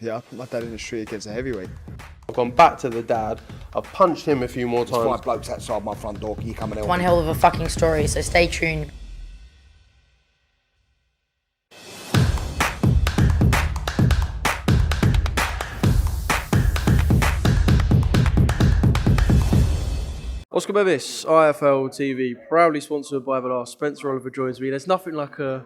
Yeah, I put my dad in the street against a heavyweight. I've gone back to the dad. I've punched him a few more times. 5 blokes outside my front door. Can you come and help One me? hell of a fucking story, so stay tuned. Oscar Bevis, IFL TV, proudly sponsored by Everlast. Spencer Oliver joins me. There's nothing like a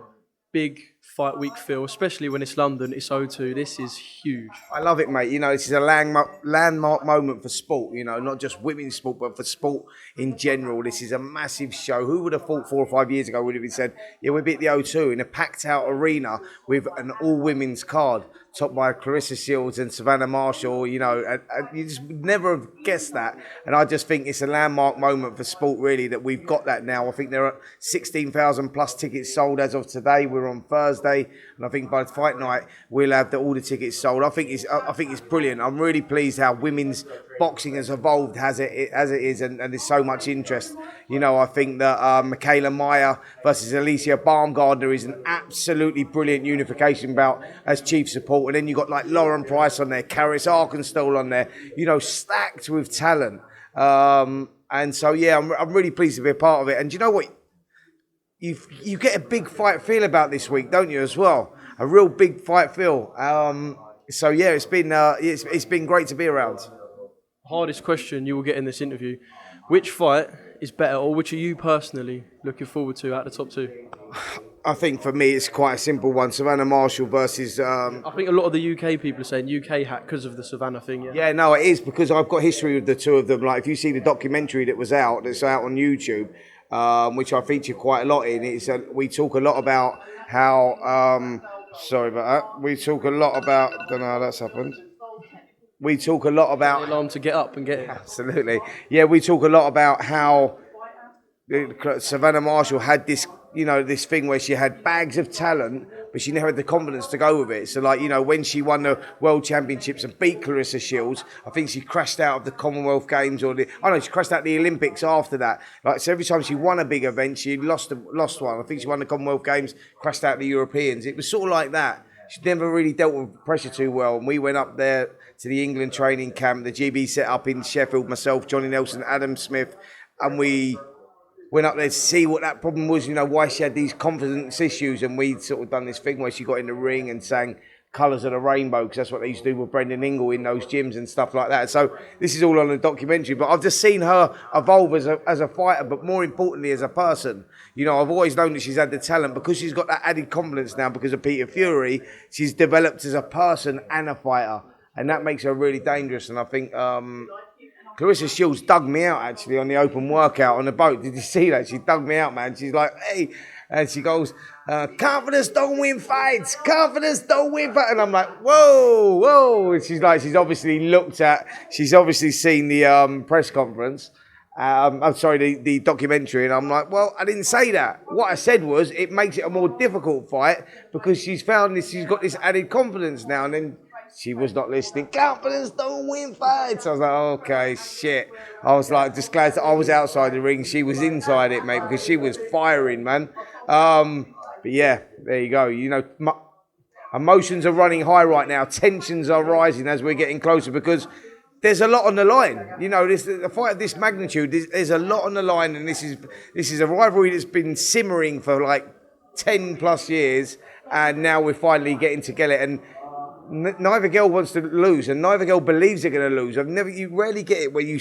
big fight week feel, especially when it's London, it's O2. This is huge. I love it, mate. You know, this is a landmark moment for sport, you know, not just women's sport, but for sport in general. This is a massive show. Who would have thought 4 or 5 years ago would have been said, yeah, we'll be at the O2 in a packed-out arena with an all-women's card, topped by Clarissa Shields and Savannah Marshall, you know, and you just would never have guessed that. And I just think it's a landmark moment for sport, really, that we've got that now. I think there are 16,000 plus tickets sold as of today. We're on Thursday, and I think by the fight night, we'll have all the tickets sold. I think it's brilliant. I'm really pleased how women's boxing has evolved as it is, and there's so much interest. You know, I think that Michaela Meyer versus Alicia Baumgardner is an absolutely brilliant unification bout as chief support. And then you've got like Lauren Price on there, Karis Arkenstall on there, you know, stacked with talent. And so, yeah, I'm really pleased to be a part of it. And you know what? You get a big fight feel about this week, don't you, as well? A real big fight feel. So, yeah, it's been great to be around. Hardest question you will get in this interview. Which fight is better, or which are you personally looking forward to out the top two? I think for me it's quite a simple one. Savannah Marshall versus... I think a lot of the UK people are saying UK hat because of the Savannah thing, yeah? Yeah, no, it is, because I've got history with the two of them. Like, if you see the documentary that's out on YouTube, which I feature quite a lot in, we talk a lot about how... sorry about that. We talk a lot about... I don't know how that's happened. We talk a lot about... The alarm to get up and get it. Absolutely. Yeah, we talk a lot about how Savannah Marshall had this, you know, this thing where she had bags of talent, but she never had the confidence to go with it. So, like, you know, when she won the World Championships and beat Clarissa Shields, I think she crashed out of the Commonwealth Games she crashed out the Olympics after that. Like, so every time she won a big event, she lost one. I think she won the Commonwealth Games, crashed out the Europeans. It was sort of like that. She never really dealt with pressure too well. And we went up there to the England training camp, the GB set up in Sheffield, myself, Johnny Nelson, Adam Smith, and we went up there to see what that problem was, you know, why she had these confidence issues. And we'd sort of done this thing where she got in the ring and sang Colours of the Rainbow, because that's what they used to do with Brendan Ingle in those gyms and stuff like that. So this is all on a documentary, but I've just seen her evolve as a fighter, but more importantly as a person. You know, I've always known that she's had the talent, because she's got that added confidence now because of Peter Fury. She's developed as a person and a fighter, and that makes her really dangerous. And I think Clarissa Shields dug me out, actually, on the open workout on the boat. Did you see that? She dug me out, man. She's like, hey. And she goes, confidence don't win fights. Confidence don't win fights. And I'm like, whoa. And she's like, she's obviously seen the press conference. The documentary. And I'm like, well, I didn't say that. What I said was, it makes it a more difficult fight because she's got this added confidence now. And then she was not listening. Confidence don't win fights. I was like, okay, shit. I was like, just glad that I was outside the ring. She was inside it, mate, because she was firing, man. But yeah, there you go. You know, emotions are running high right now. Tensions are rising as we're getting closer, because there's a lot on the line. You know, a fight of this magnitude, there's a lot on the line, and this is a rivalry that's been simmering for like 10 plus years, and now we're finally getting together. And neither girl wants to lose, and neither girl believes they're going to lose. You rarely get it where you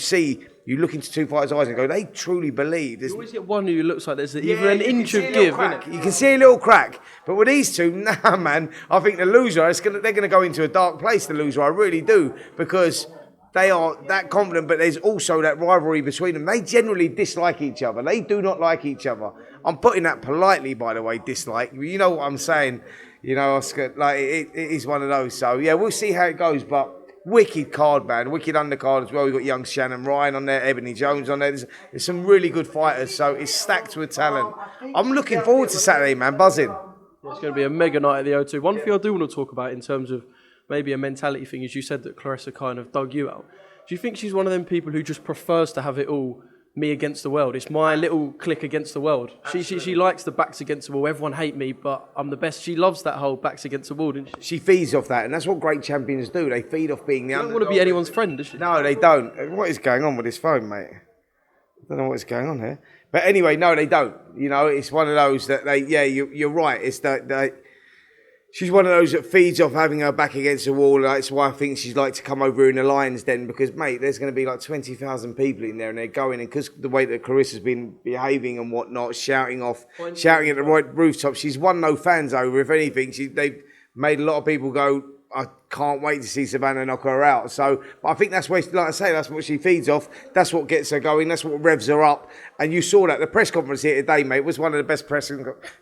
look into two fighters' eyes and go, they truly believe. You always get one who looks like there's even an inch of give, isn't it? You can see a little crack. But with these two, nah, man. I think the loser, they're going to go into a dark place, the loser. I really do, because they are that confident, but there's also that rivalry between them. They generally dislike each other. They do not like each other. I'm putting that politely, by the way, dislike. You know what I'm saying. You know, Oscar, like, it is one of those. So, yeah, we'll see how it goes. But wicked card, man. Wicked undercard as well. We've got young Shannon Ryan on there, Ebony Jones on there. There's some really good fighters. So it's stacked with talent. I'm looking forward to Saturday, man. Buzzing. It's going to be a mega night at the O2. One thing I do want to talk about in terms of maybe a mentality thing is you said that Clarissa kind of dug you out. Do you think she's one of them people who just prefers to have it all me against the world. It's my little clique against the world. She likes the backs against the wall. Everyone hate me, but I'm the best. She loves that whole backs against the wall, doesn't she? She feeds off that, and that's what great champions do. They feed off being the She don't underdog. want to be anyone's friend, does she? No, they don't. What is going on with this phone, mate? I don't know what's going on here. But anyway, no, they don't. You know, it's one of those that you're right. It's that she's one of those that feeds off having her back against the wall. That's why I think she's like to come over in the Lions Den, because, mate, there's going to be like 20,000 people in there, and they're going, and because the way that Clarissa's been behaving and whatnot, shouting at the right rooftop, she's won no fans over. If anything, they've made a lot of people go, I can't wait to see Savannah knock her out. So, but I think that's where, like I say, that's what she feeds off. That's what gets her going. That's what revs her up. And you saw that. The press conference here today, mate, was one of the best press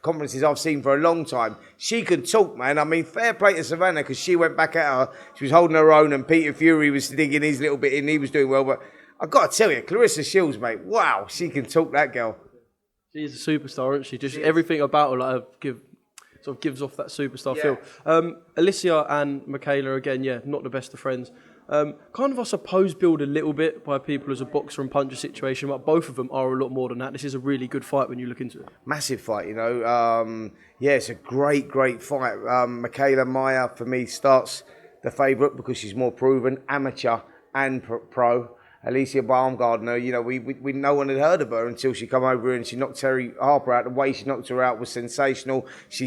conferences I've seen for a long time. She could talk, man. I mean, fair play to Savannah, because she went back at her. She was holding her own, and Peter Fury was digging his little bit in. He was doing well. But I've got to tell you, Clarissa Shields, mate, wow, she can talk, that girl. She's a superstar, isn't she? Just everything about her, like, sort of gives off that superstar feel. Alicia and Michaela, again, not the best of friends. Kind of, I suppose, billed a little bit by people as a boxer and puncher situation, but both of them are a lot more than that. This is a really good fight when you look into it. Massive fight, you know. It's a great fight. Michaela Mayer, for me, starts the favourite because she's more proven, amateur and pro. Alicia Baumgardner, you know, we no one had heard of her until she come over and she knocked Terry Harper out. The way she knocked her out was sensational. She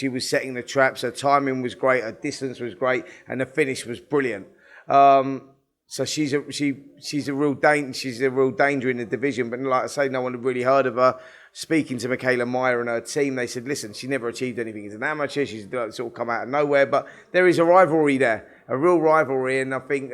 was setting the traps. Her timing was great. Her distance was great, and the finish was brilliant. So she's a real danger in the division. But like I say, no one had really heard of her. Speaking to Michaela Mayer and her team, they said, listen, she never achieved anything as an amateur. She's sort of come out of nowhere, but there is a rivalry there, a real rivalry, and I think,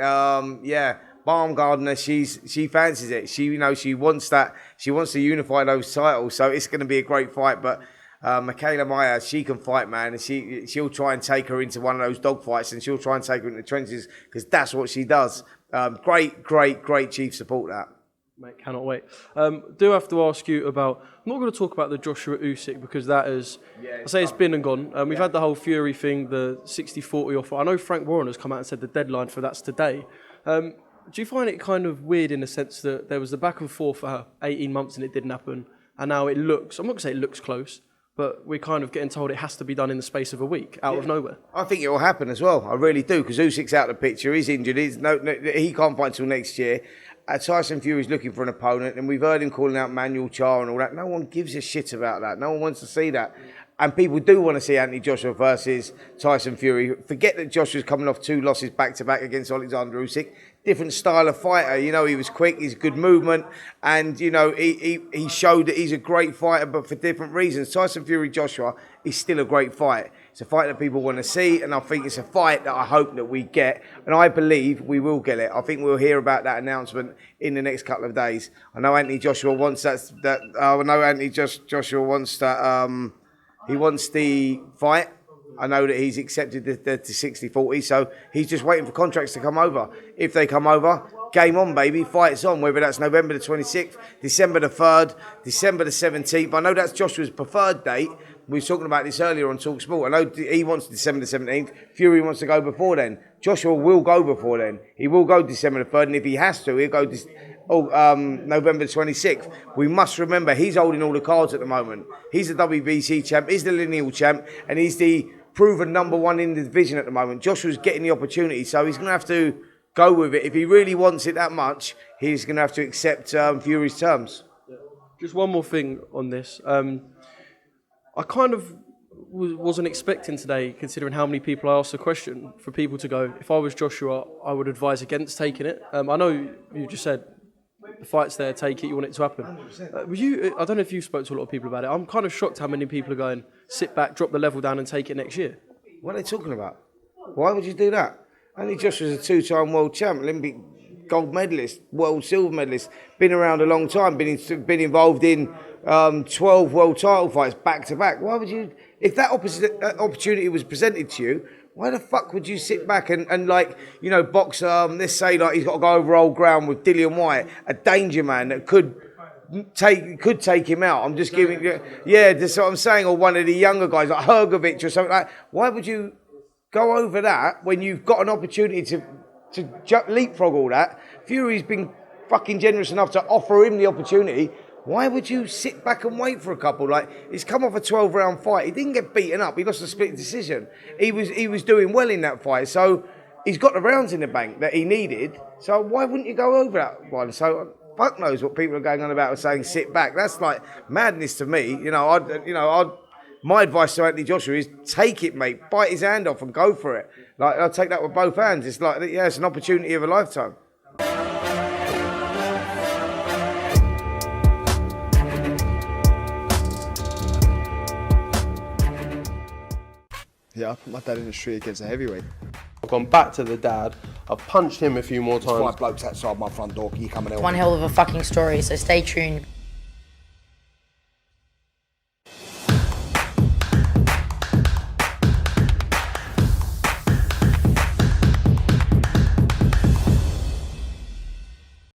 Baumgardner, she fancies it. She wants that. She wants to unify those titles. So it's going to be a great fight. But Michaela Mayer, she can fight, man, and she'll try and take her into one of those dogfights, and she'll try and take her into the trenches, because that's what she does. Great chief support, that. Mate, cannot wait. Do have to ask you about. I'm not going to talk about the Joshua Usyk, because that is. I say it's been and gone. We've had the whole Fury thing, the 60-40 offer. I know Frank Warren has come out and said the deadline for that's today. Do you find it kind of weird in the sense that there was the back and forth for 18 months and it didn't happen, and now it looks, I'm not going to say it looks close, but we're kind of getting told it has to be done in the space of a week, out of nowhere? I think it will happen as well. I really do, because Usyk's out of the picture. He's injured. He can't fight until next year. Tyson Fury's looking for an opponent, and we've heard him calling out Manuel Charr and all that. No one gives a shit about that. No one wants to see that. And people do want to see Anthony Joshua versus Tyson Fury. Forget that Joshua's coming off 2 losses back-to-back against Alexander Usyk. Different style of fighter. You know, he was quick, he's good movement, and, you know, he showed that he's a great fighter, but for different reasons. Tyson Fury Joshua is still a great fight. It's a fight that people want to see, and I think it's a fight that I hope that we get, and I believe we will get it. I think we'll hear about that announcement in the next couple of days. I know Anthony Joshua wants Joshua wants that. He wants the fight. I know that he's accepted the 60-40, so he's just waiting for contracts to come over. If they come over, game on, baby. Fight's on, whether that's November the 26th, December the 3rd, December the 17th. I know that's Joshua's preferred date. We were talking about this earlier on TalkSport. I know he wants December the 17th. Fury wants to go before then. Joshua will go before then. He will go December the 3rd, and if he has to, he'll go November 26th. We must remember, he's holding all the cards at the moment. He's the WBC champ, he's the lineal champ, and he's the proven number one in the division at the moment. Joshua's getting the opportunity, so he's going to have to go with it. If he really wants it that much, he's going to have to accept Fury's terms. Just one more thing on this. I kind of wasn't expecting today, considering how many people I asked the question, for people to go, if I was Joshua, I would advise against taking it. I know you just said the fight's there, take it, you want it to happen. I don't know if you spoke to a lot of people about it. I'm kind of shocked how many people are going, sit back, drop the level down and take it next year. What are they talking about? Why would you do that? Anthony Joshua's a 2-time world champ, Olympic gold medalist, world silver medalist, been around a long time, been involved in 12 world title fights back to back. Why would you, if that opportunity was presented to you, why the fuck would you sit back and like, you know, box, let's say like he's got to go over old ground with Dillian Whyte, a danger man that could take him out. I'm just giving you, that's what I'm saying, or one of the younger guys like Hergovich or something like that. Why would you go over that when you've got an opportunity to leapfrog all that? Fury's been fucking generous enough to offer him the opportunity, why would you sit back and wait for a couple? Like, he's come off a 12-round fight. He didn't get beaten up. He lost a split decision. He was doing well in that fight. So he's got the rounds in the bank that he needed. So why wouldn't you go over that one? So fuck knows what people are going on about and saying sit back. That's like madness to me. My advice to Anthony Joshua is take it, mate. Bite his hand off and go for it. Like, I'll take that with both hands. It's like, yeah, it's an opportunity of a lifetime. Yeah, I put my dad in the street against a heavyweight. I've gone back to the dad. I've punched him a few more times. 5 blokes outside my front door. Can you come and help One me? hell of a fucking story, so stay tuned.